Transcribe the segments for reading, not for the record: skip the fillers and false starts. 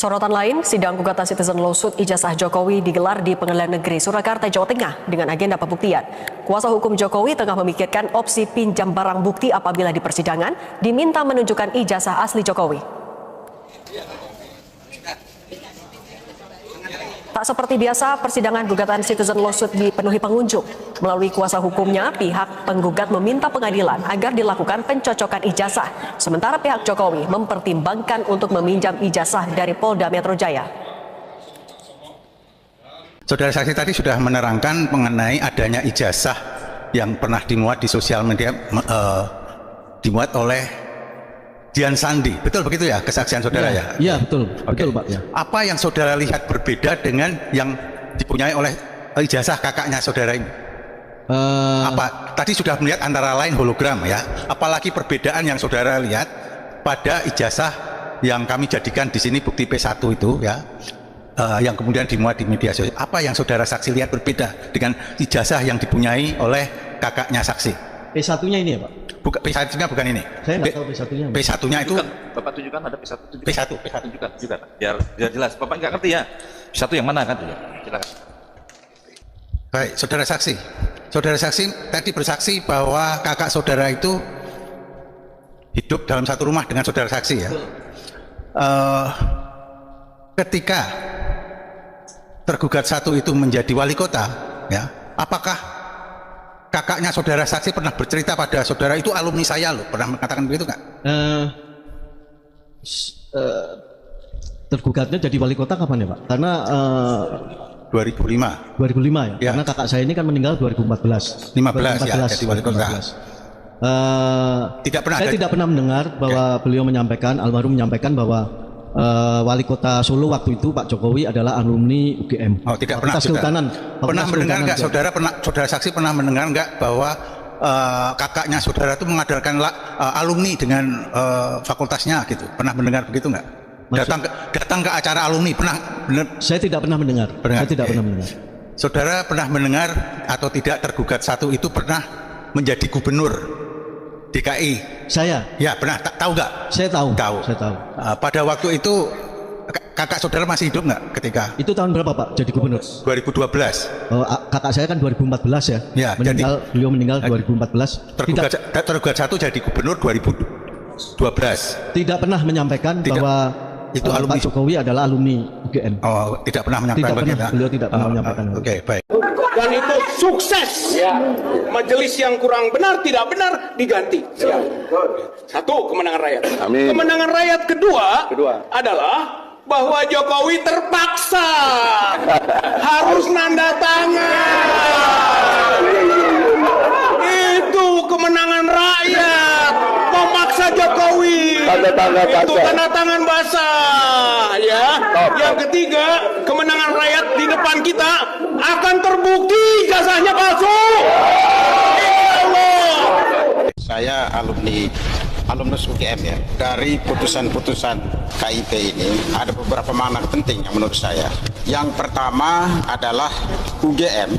Sorotan lain, sidang gugatan Citizen Lawsuit ijazah Jokowi digelar di Pengadilan Negeri Surakarta, Jawa Tengah dengan agenda pembuktian. Kuasa hukum Jokowi tengah memikirkan opsi pinjam barang bukti apabila di persidangan diminta menunjukkan ijazah asli Jokowi. Tak seperti biasa, persidangan gugatan Citizen Lawsuit dipenuhi pengunjung. Melalui kuasa hukumnya, pihak penggugat meminta pengadilan agar dilakukan pencocokan ijazah, sementara pihak Jokowi mempertimbangkan untuk meminjam ijazah dari Polda Metro Jaya. Saudara saksi tadi sudah menerangkan mengenai adanya ijazah yang pernah dimuat di sosial media, dimuat oleh Dian Sandi, betul begitu ya kesaksian saudara ya? Iya betul, betul Pak ya. Apa yang saudara lihat berbeda dengan yang dipunyai oleh ijazah kakaknya saudara ini? Apa tadi sudah melihat antara lain hologram ya? Apalagi perbedaan yang saudara lihat pada ijazah yang kami jadikan di sini bukti P1 itu ya, yang kemudian dimuat di media sosial. Apa yang saudara saksi lihat berbeda dengan ijazah yang dipunyai oleh kakaknya saksi? P1-nya ini ya Pak? P1-nya bukan ini. Saya nggak tahu P1-nya. P1-nya itu Bapak tunjukkan ada P1. P1. Tunjukkan. Biar jelas. Bapak nggak ngerti ya. P1 yang mana kan? Silakan. Baik, saudara saksi. Saudara saksi tadi bersaksi bahwa kakak saudara itu hidup dalam satu rumah dengan saudara saksi ya. Ketika tergugat satu itu menjadi wali kota, ya, apakah kakaknya saudara saksi pernah bercerita pada saudara itu alumni saya loh, pernah mengatakan begitu nggak? Tergugatnya jadi wali kota kapan ya Pak? Karena 2005 ya? Karena kakak saya ini kan meninggal 2014 ya, jadi wali kota. Saya tidak pernah mendengar bahwa beliau menyampaikan, almarhum menyampaikan bahwa wali kota Solo waktu itu Pak Jokowi adalah alumni UGM. Oh, tidak pernah. Pernah mendengar nggak saudara saksi pernah mendengar nggak bahwa kakaknya saudara itu mengadakan alumni dengan fakultasnya gitu? Pernah mendengar begitu nggak? Datang ke acara alumni pernah? Saya tidak pernah mendengar. Saya tidak pernah mendengar. Saudara pernah mendengar atau tidak tergugat satu itu pernah menjadi gubernur DKI? Saya? Ya pernah, tahu nggak? Saya tahu. Saya tahu. Pada waktu itu kakak saudara masih hidup nggak ketika? Itu tahun berapa Pak jadi gubernur? 2012. Kakak saya kan 2014 ya. Ya beliau meninggal 2014. Tergugat satu jadi gubernur 2012. Tidak pernah menyampaikan bahwa itu Pak Jokowi adalah alumni UGM. Oh, tidak pernah menyampaikan begitu. Beliau tidak pernah menyampaikan. Oke, baik. Dan itu sukses. Majelis yang kurang benar, tidak benar diganti. Satu, kemenangan rakyat. Amin. Kemenangan rakyat kedua adalah bahwa Jokowi terpaksa harus nanda tangan. Itu kemenangan rakyat. Memaksa Jokowi. Itu tanda tangan basah ya. Yang ketiga, kemenangan rakyat di depan kita akan terbukti ijazahnya palsu. Saya alumnus UGM ya. Dari putusan-putusan KIP ini ada beberapa makna penting yang menurut saya. Yang pertama adalah UGM,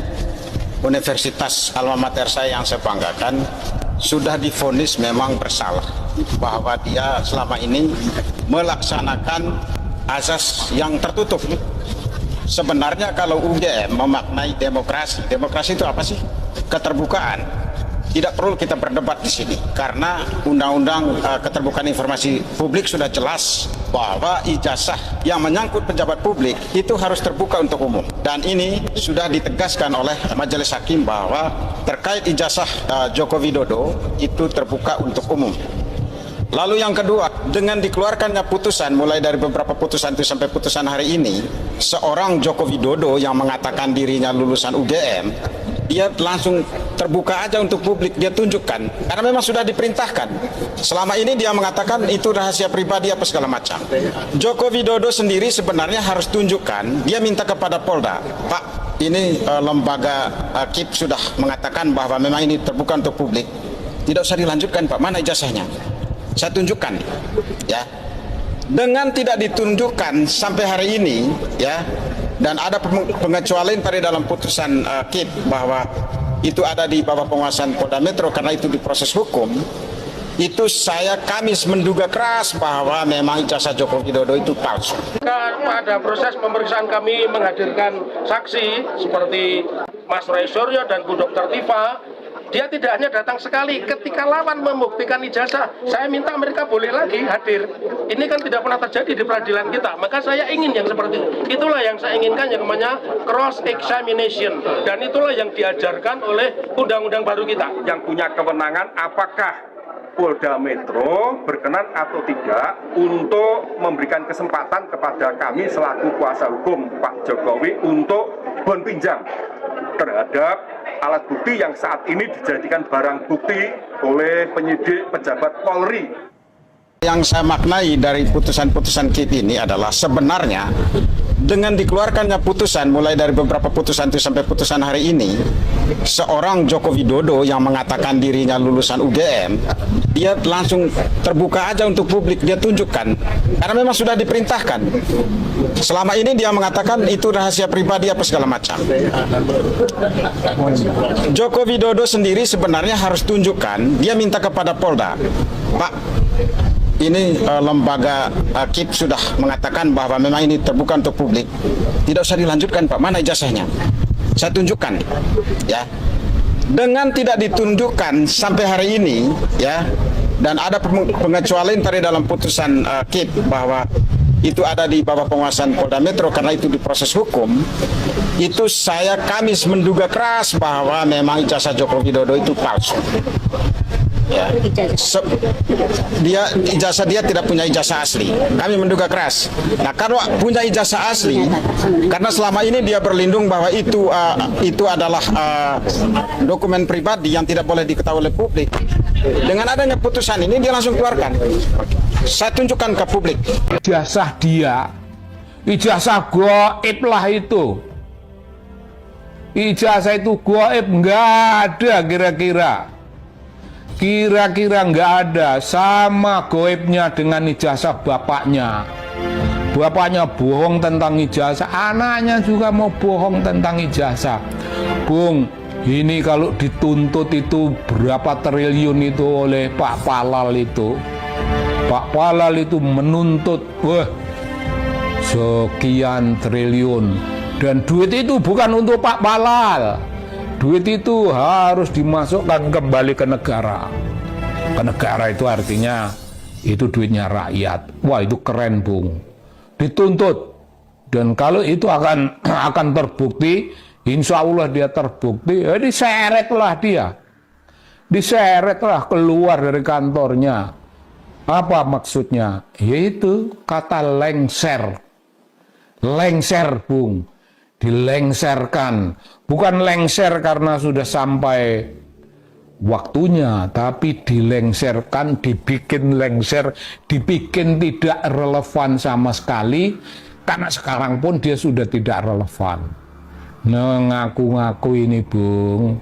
Universitas alma mater saya yang saya banggakan, sudah divonis memang bersalah bahwa dia selama ini melaksanakan azas yang tertutup. Sebenarnya kalau UGM memaknai demokrasi itu apa sih? Keterbukaan. Tidak perlu kita berdebat di sini karena Undang-Undang Keterbukaan Informasi Publik sudah jelas bahwa ijazah yang menyangkut pejabat publik itu harus terbuka untuk umum. Dan ini sudah ditegaskan oleh Majelis Hakim bahwa terkait ijazah Joko Widodo itu terbuka untuk umum. Lalu yang kedua, dengan dikeluarkannya putusan mulai dari beberapa putusan itu sampai putusan hari ini, seorang Joko Widodo yang mengatakan dirinya lulusan UGM, dia langsung terbuka aja untuk publik, dia tunjukkan karena memang sudah diperintahkan. Selama ini dia mengatakan itu rahasia pribadi apa segala macam. Joko Widodo sendiri sebenarnya harus tunjukkan, dia minta kepada Polda, Pak, ini lembaga KIP sudah mengatakan bahwa memang ini terbuka untuk publik, tidak usah dilanjutkan Pak, mana ijazahnya? Saya tunjukkan ya. Dengan tidak ditunjukkan sampai hari ini ya, dan ada pengecualian pada dalam putusan KIP bahwa itu ada di bawah penguasaan Polda Metro karena itu diproses hukum. itu kami menduga keras bahwa memang ijazah Joko Widodo itu palsu. Pada proses pemeriksaan kami menghadirkan saksi seperti Mas Roy Suryo dan Bu Dr. Tifa. Dia tidak hanya datang sekali, ketika lawan membuktikan ijazah, saya minta mereka boleh lagi hadir. Ini kan tidak pernah terjadi di peradilan kita, maka saya ingin yang seperti itu. Itulah yang saya inginkan, yang namanya cross examination, dan itulah yang diajarkan oleh undang-undang baru kita. Yang punya kewenangan apakah Polda Metro berkenan atau tidak untuk memberikan kesempatan kepada kami selaku kuasa hukum Pak Jokowi untuk bon pinjam terhadap alat bukti yang saat ini dijadikan barang bukti oleh penyidik pejabat Polri. Yang saya maknai dari putusan-putusan KIP ini adalah sebenarnya dengan dikeluarkannya putusan, mulai dari beberapa putusan itu sampai putusan hari ini, seorang Joko Widodo yang mengatakan dirinya lulusan UGM, dia langsung terbuka aja untuk publik, dia tunjukkan, karena memang sudah diperintahkan. Selama ini dia mengatakan itu rahasia pribadi apa segala macam. Joko Widodo sendiri sebenarnya harus tunjukkan, dia minta kepada Polda, Pak, ini lembaga KIP sudah mengatakan bahwa memang ini terbuka untuk publik. Tidak usah dilanjutkan, Pak. Mana ijazahnya? Saya tunjukkan. Ya. Dengan tidak ditunjukkan sampai hari ini, ya, dan ada pengecualian tadi dalam putusan KIP bahwa itu ada di bawah penguasaan Polda Metro karena itu diproses hukum. Itu kami menduga keras bahwa memang ijazah Joko Widodo itu palsu. Ya. Ijazah dia tidak punya ijazah asli. Kami menduga keras. Nah, kalau punya ijazah asli, karena selama ini dia berlindung bahwa itu adalah dokumen pribadi yang tidak boleh diketahui oleh publik. Dengan adanya putusan ini dia langsung keluarkan. Saya tunjukkan ke publik. Ijazah dia, ijazah gaib lah itu. Ijazah itu gaib, nggak ada kira-kira. Kira-kira nggak ada, sama goibnya dengan ijazah bapaknya. Bapaknya bohong tentang ijazah, anaknya juga mau bohong tentang ijazah. Bung, ini kalau dituntut itu berapa triliun itu oleh Pak Palal itu. Pak Palal itu menuntut, sekian triliun. Dan duit itu bukan untuk Pak Palal. Duit itu harus dimasukkan kembali ke negara. Ke negara itu artinya itu duitnya rakyat. Wah, itu keren, Bung. Dituntut. Dan kalau itu akan terbukti, insya Allah dia terbukti, ya diseretlah dia. Diseretlah keluar dari kantornya. Apa maksudnya? Yaitu kata lengser. Lengser, Bung. Dilengserkan, bukan lengser karena sudah sampai waktunya, tapi dilengserkan, dibikin lengser, dibikin tidak relevan sama sekali, karena sekarang pun dia sudah tidak relevan. Nah, ngaku-ngaku ini, Bung,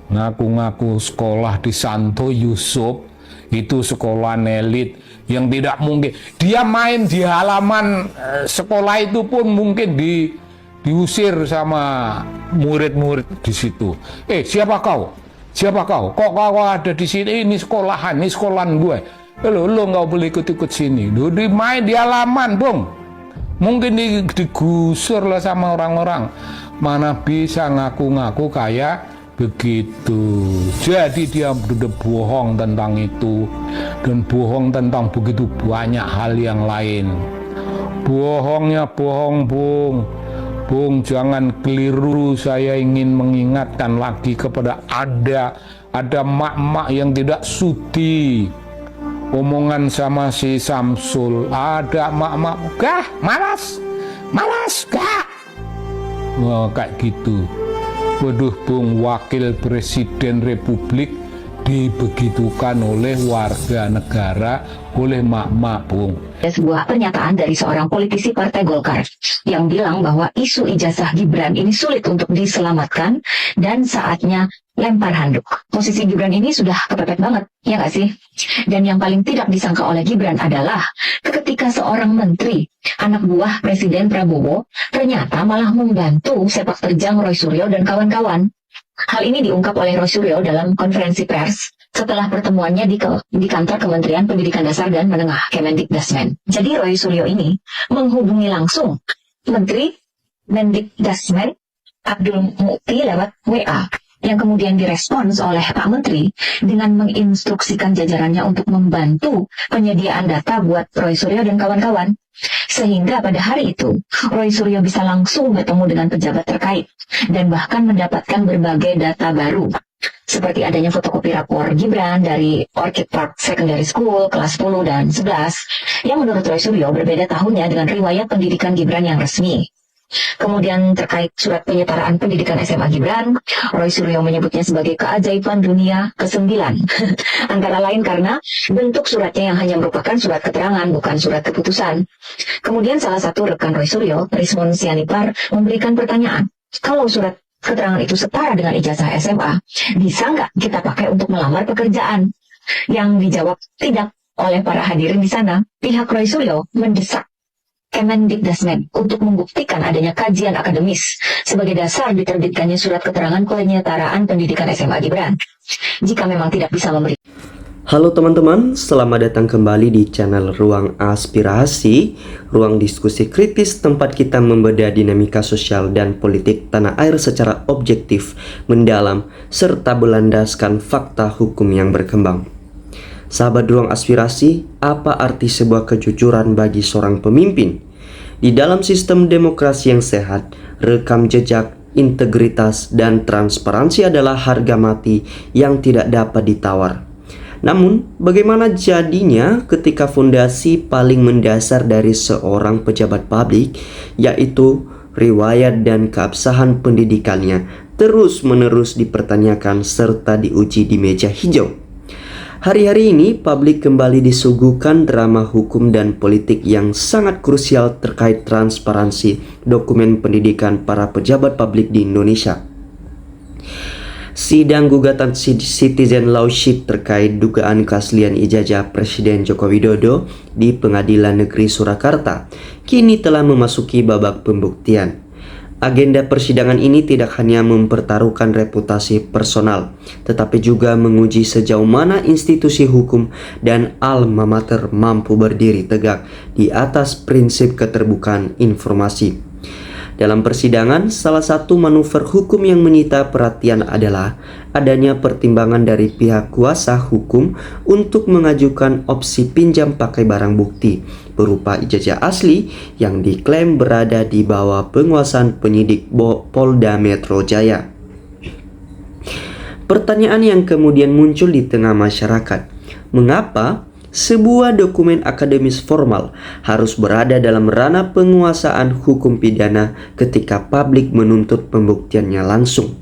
ngaku-ngaku sekolah di Santo Yusuf, itu sekolah elit yang tidak mungkin. Dia main di halaman sekolah itu pun mungkin diusir sama murid-murid di situ. Siapa kau? Siapa kau? Kok kau ada di sini? Ini sekolahan, ini sekolahan gue. Lo nggak boleh ikut-ikut sini. Lo main di halaman, Bung. Mungkin digusur lah sama orang-orang. Mana bisa ngaku-ngaku kayak begitu. Jadi dia udah bohong tentang itu dan bohong tentang begitu banyak hal yang lain. Bohongnya bohong, Bung. Bung, jangan keliru. Saya ingin mengingatkan lagi kepada ada mak-mak yang tidak sudi omongan sama si Samsul. Ada mak-mak, malas, Wah, kayak gitu. Waduh, Bung, wakil presiden Republik dibegitukan oleh warga negara, oleh mak-mak, Bung. Ada sebuah pernyataan dari seorang politisi Partai Golkar yang bilang bahwa isu ijazah Gibran ini sulit untuk diselamatkan dan saatnya lempar handuk. Posisi Gibran ini sudah kepepet banget, ya nggak sih? Dan yang paling tidak disangka oleh Gibran adalah ketika seorang menteri, anak buah Presiden Prabowo, ternyata malah membantu sepak terjang Roy Suryo dan kawan-kawan. Hal ini diungkap oleh Roy Suryo dalam konferensi pers setelah pertemuannya di kantor Kementerian Pendidikan Dasar dan Menengah Kemendikdasmen. Jadi Roy Suryo ini menghubungi langsung Menteri Mendikdasmen Abdul Mukti lewat WA, yang kemudian direspons oleh Pak Menteri dengan menginstruksikan jajarannya untuk membantu penyediaan data buat Roy Suryo dan kawan-kawan. Sehingga pada hari itu, Roy Suryo bisa langsung bertemu dengan pejabat terkait dan bahkan mendapatkan berbagai data baru. Seperti adanya fotokopi rapor Gibran dari Orchid Park Secondary School kelas 10 dan 11 yang menurut Roy Suryo berbeda tahunnya dengan riwayat pendidikan Gibran yang resmi. Kemudian terkait surat penyetaraan pendidikan SMA Gibran, Roy Suryo menyebutnya sebagai keajaiban dunia ke-9. Antara lain karena bentuk suratnya yang hanya merupakan surat keterangan, bukan surat keputusan. Kemudian salah satu rekan Roy Suryo, Rismon Sianipar, memberikan pertanyaan, kalau surat keterangan itu setara dengan ijazah SMA, bisa nggak kita pakai untuk melamar pekerjaan? Yang dijawab tidak oleh para hadirin di sana. Pihak Roy Suryo mendesak Kemendikdasmen untuk membuktikan adanya kajian akademis sebagai dasar diterbitkannya surat keterangan penyetaraan pendidikan SMA Gibran. Jika memang tidak bisa memberi. Halo teman-teman, selamat datang kembali di channel Ruang Aspirasi, ruang diskusi kritis tempat kita membedah dinamika sosial dan politik tanah air secara objektif, mendalam, serta berlandaskan fakta hukum yang berkembang. Sahabat Ruang Aspirasi, apa arti sebuah kejujuran bagi seorang pemimpin? Di dalam sistem demokrasi yang sehat, rekam jejak, integritas, dan transparansi adalah harga mati yang tidak dapat ditawar. Namun, bagaimana jadinya ketika fondasi paling mendasar dari seorang pejabat publik, yaitu riwayat dan keabsahan pendidikannya, terus-menerus dipertanyakan serta diuji di meja hijau? Hari-hari ini, publik kembali disuguhkan drama hukum dan politik yang sangat krusial terkait transparansi dokumen pendidikan para pejabat publik di Indonesia. Sidang gugatan Citizen Lawsuit terkait dugaan keaslian ijazah Presiden Joko Widodo di Pengadilan Negeri Surakarta kini telah memasuki babak pembuktian. Agenda persidangan ini tidak hanya mempertaruhkan reputasi personal, tetapi juga menguji sejauh mana institusi hukum dan alma mater mampu berdiri tegak di atas prinsip keterbukaan informasi. Dalam persidangan, salah satu manuver hukum yang menyita perhatian adalah adanya pertimbangan dari pihak kuasa hukum untuk mengajukan opsi pinjam pakai barang bukti berupa ijazah asli yang diklaim berada di bawah penguasaan penyidik Polda Metro Jaya. Pertanyaan yang kemudian muncul di tengah masyarakat, mengapa sebuah dokumen akademis formal harus berada dalam ranah penguasaan hukum pidana ketika publik menuntut pembuktiannya langsung?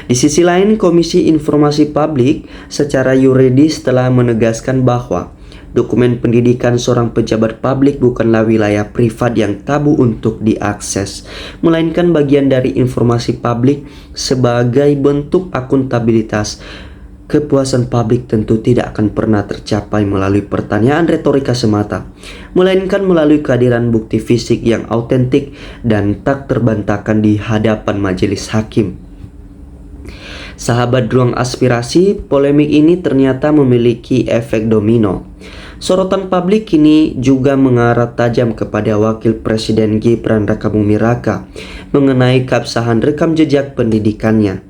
Di sisi lain, Komisi Informasi Publik secara yuridis telah menegaskan bahwa dokumen pendidikan seorang pejabat publik bukanlah wilayah privat yang tabu untuk diakses, melainkan bagian dari informasi publik sebagai bentuk akuntabilitas. Kepuasan publik tentu tidak akan pernah tercapai melalui pertanyaan retorika semata, melainkan melalui kehadiran bukti fisik yang autentik dan tak terbantahkan di hadapan majelis hakim. Sahabat Ruang Aspirasi, polemik ini ternyata memiliki efek domino. Sorotan publik kini juga mengarah tajam kepada Wakil Presiden Gibran Rakabuming Raka mengenai keabsahan rekam jejak pendidikannya.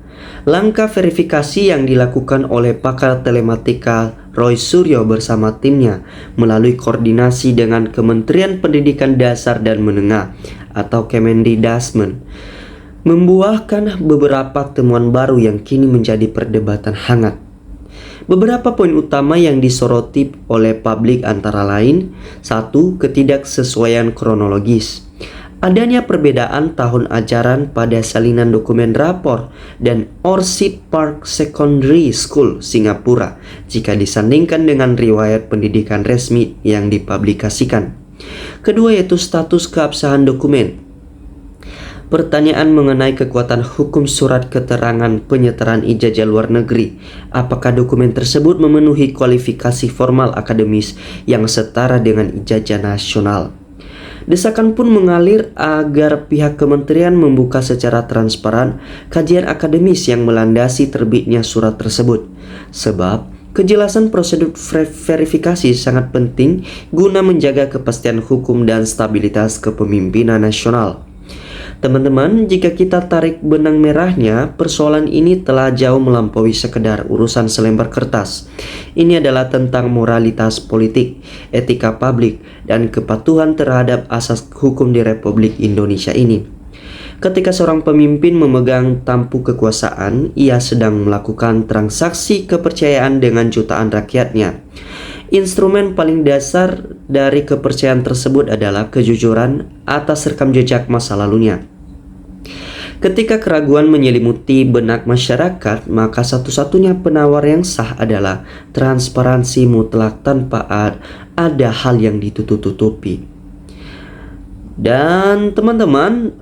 Langkah verifikasi yang dilakukan oleh pakar telematika Roy Suryo bersama timnya melalui koordinasi dengan Kementerian Pendidikan Dasar dan Menengah atau Kemendikdasmen membuahkan beberapa temuan baru yang kini menjadi perdebatan hangat. Beberapa poin utama yang disoroti oleh publik antara lain: 1. Ketidaksesuaian kronologis. Adanya perbedaan tahun ajaran pada salinan dokumen rapor dan Orchid Park Secondary School Singapura jika disandingkan dengan riwayat pendidikan resmi yang dipublikasikan. Kedua yaitu status keabsahan dokumen. Pertanyaan mengenai kekuatan hukum surat keterangan penyetaraan ijazah luar negeri. Apakah dokumen tersebut memenuhi kualifikasi formal akademis yang setara dengan ijazah nasional? Desakan pun mengalir agar pihak kementerian membuka secara transparan kajian akademis yang melandasi terbitnya surat tersebut. Sebab Kejelasan prosedur verifikasi sangat penting guna menjaga kepastian hukum dan stabilitas kepemimpinan nasional. Teman-teman, jika kita tarik benang merahnya, persoalan ini telah jauh melampaui sekedar urusan selembar kertas. Ini adalah tentang moralitas politik, etika publik, dan kepatuhan terhadap asas hukum di Republik Indonesia ini. Ketika seorang pemimpin memegang tampuk kekuasaan, ia sedang melakukan transaksi kepercayaan dengan jutaan rakyatnya. Instrumen paling dasar dari kepercayaan tersebut adalah kejujuran atas rekam jejak masa lalunya. Ketika keraguan menyelimuti benak masyarakat, maka satu-satunya penawar yang sah adalah transparansi mutlak tanpa ada hal yang ditutup-tutupi. Dan teman-teman,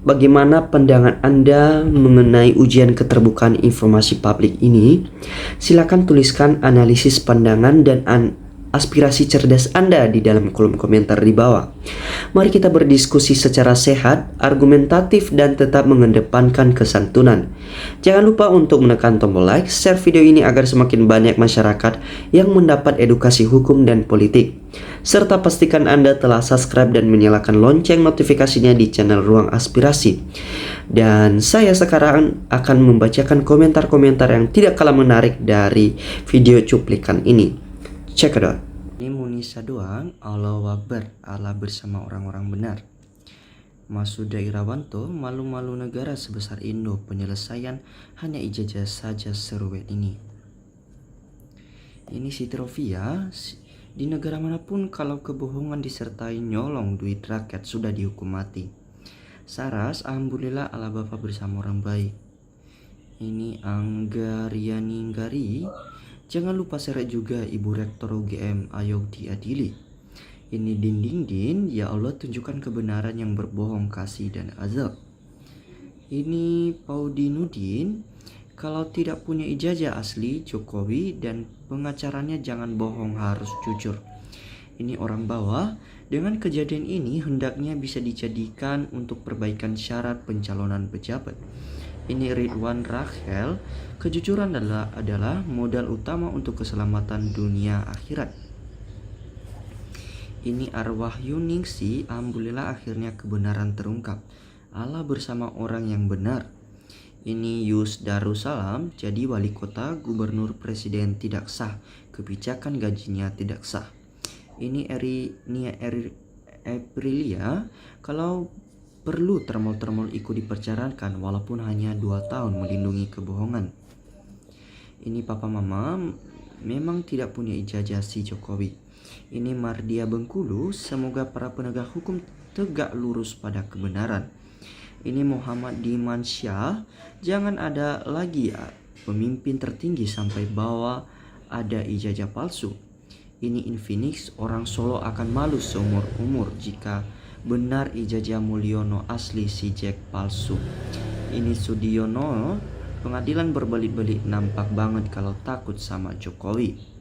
bagaimana pandangan Anda mengenai ujian keterbukaan informasi publik ini? Silakan tuliskan analisis pandangan dan aspirasi cerdas Anda di dalam kolom komentar di bawah. Mari kita berdiskusi secara sehat, argumentatif, dan tetap mengedepankan kesantunan. Jangan lupa untuk menekan tombol like, share video ini agar semakin banyak masyarakat yang mendapat edukasi hukum dan politik. Serta pastikan Anda telah subscribe dan menyalakan lonceng notifikasinya di channel Ruang Aspirasi. Dan saya sekarang akan membacakan komentar-komentar yang tidak kalah menarik dari video cuplikan ini. Check it out. Ini Munisa doang, Allahu Akbar, Allah bersama orang-orang benar. Masuda Irawanto, malu-malu negara sebesar Indo, penyelesaian hanya ijazah saja seruet ini. Ini Siti Rofia, di negara manapun kalau kebohongan disertai nyolong duit rakyat sudah dihukum mati. Saras, alhamdulillah Allah Bapa bersama orang baik. Ini Anggariani Nggari. Jangan lupa seret juga Ibu Rektor UGM, ayo diadili. Ini Din, ya Allah tunjukkan kebenaran yang berbohong kasih dan azab. Ini Paudinudin, kalau tidak punya ijazah asli Jokowi dan pengacaranya jangan bohong, harus jujur. Ini orang bawah, dengan kejadian ini hendaknya bisa dijadikan untuk perbaikan syarat pencalonan pejabat. Ini Ridwan Rachel, kejujuran adalah modal utama untuk keselamatan dunia akhirat. Ini Arwah Yuningsi, alhamdulillah akhirnya kebenaran terungkap. Allah bersama orang yang benar. Ini Yus Darussalam, jadi wali kota, gubernur, presiden tidak sah, kebijakan gajinya tidak sah. Ini Aprilia, kalau perlu termol-termol ikut dipercarakan walaupun hanya 2 tahun melindungi kebohongan. Ini Papa Mama memang tidak punya ijazah si Jokowi. Ini Mardia Bengkulu, semoga para penegak hukum tegak lurus pada kebenaran. Ini Muhammad Dimansyah, jangan ada lagi pemimpin tertinggi sampai bawah ada ijazah palsu. Ini Infinix, orang Solo akan malu seumur umur jika benar ijazah Mulyono asli si Jack palsu. Ini Sudiono, pengadilan berbelit-belit nampak banget kalau takut sama Jokowi.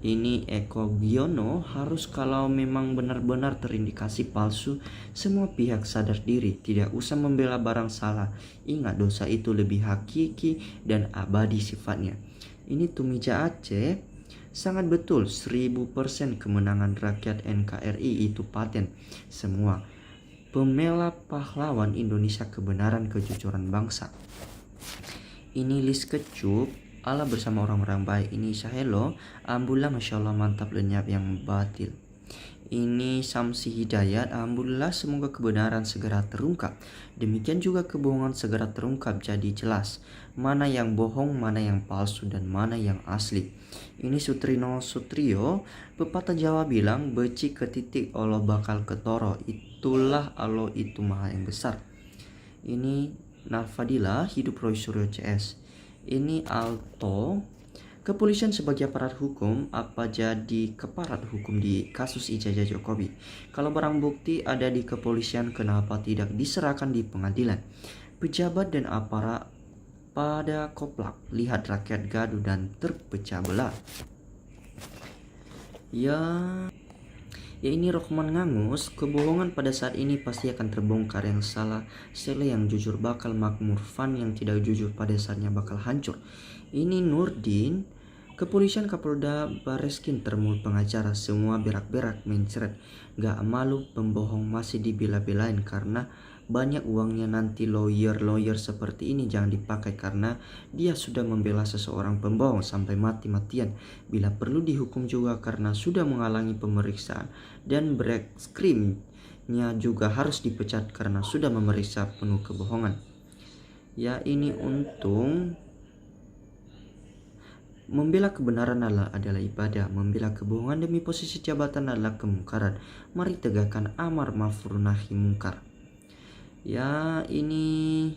Ini Eko Giono, harus kalau memang benar-benar terindikasi palsu, semua pihak sadar diri, tidak usah membela barang salah. Ingat dosa itu lebih hakiki dan abadi sifatnya. Ini Tumija Aceh, sangat betul 1000% kemenangan rakyat NKRI itu paten. Semua pembela pahlawan Indonesia, kebenaran, kejujuran bangsa. Ini Lis Kecup, Allah bersama orang-orang baik. Ini Sahelo, alhamdulillah masya Allah mantap lenyap yang batil. Ini Samsi Hidayat, alhamdulillah semoga kebenaran segera terungkap. Demikian juga kebohongan segera terungkap, jadi jelas mana yang bohong, mana yang palsu, dan mana yang asli. Ini Sutrino Sutrio, pepatah Jawa bilang beci ke titik Allah bakal ketoro, itulah Allah itu maha yang besar. Ini Narfadila, hidup Roy Suryo CS. Ini Alto, kepolisian sebagai aparat hukum, apa jadi keparat hukum di kasus ijazah Jokowi? Kalau barang bukti ada di kepolisian, kenapa tidak diserahkan di pengadilan? Pejabat dan aparat pada koplak, lihat rakyat gaduh dan terpecah belah. Ya ini Rohman Ngangus, kebohongan pada saat ini pasti akan terbongkar. Yang salah Sele, yang jujur bakal makmur, Fan yang tidak jujur pada saatnya bakal hancur. Ini Nurdin, Kepolisian Kapolda Bareskrim termul pengacara semua berak-berak mencret. Gak malu pembohong masih dibela-belain karena banyak uangnya. Nanti lawyer seperti ini jangan dipakai karena dia sudah membela seseorang pembohong sampai mati-matian. Bila perlu dihukum juga karena sudah menghalangi pemeriksaan. Dan Bareskrimnya juga harus dipecat karena sudah memeriksa penuh kebohongan. Ya ini untung. Membela kebenaran adalah ibadah, membela kebohongan demi posisi jabatan adalah kemungkaran. Mari tegakkan amar ma'ruf nahi mungkar. Ya ini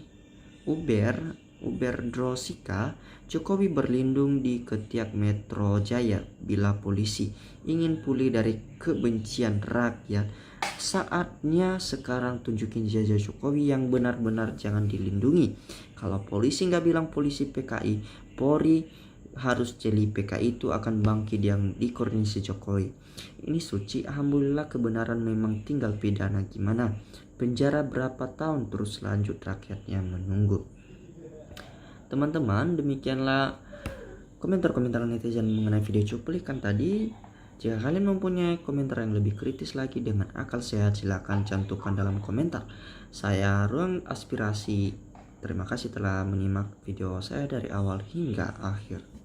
Uber Drosika, Jokowi berlindung di ketiak Metro Jaya bila polisi ingin pulih dari kebencian rakyat. Saatnya sekarang tunjukin jajah Jokowi yang benar-benar jangan dilindungi. Kalau polisi nggak bilang polisi PKI, Polri harus jeli. PKI itu akan bangkit yang dikoordinasi Jokowi. Ini suci, alhamdulillah kebenaran memang tinggal pidana gimana. Penjara berapa tahun terus lanjut rakyatnya menunggu. Teman-teman, demikianlah komentar-komentar netizen mengenai video cuplikan tadi. Jika kalian mempunyai komentar yang lebih kritis lagi dengan akal sehat, silakan cantumkan dalam komentar. Saya Ruang Aspirasi. Terima kasih telah menyimak video saya dari awal hingga akhir.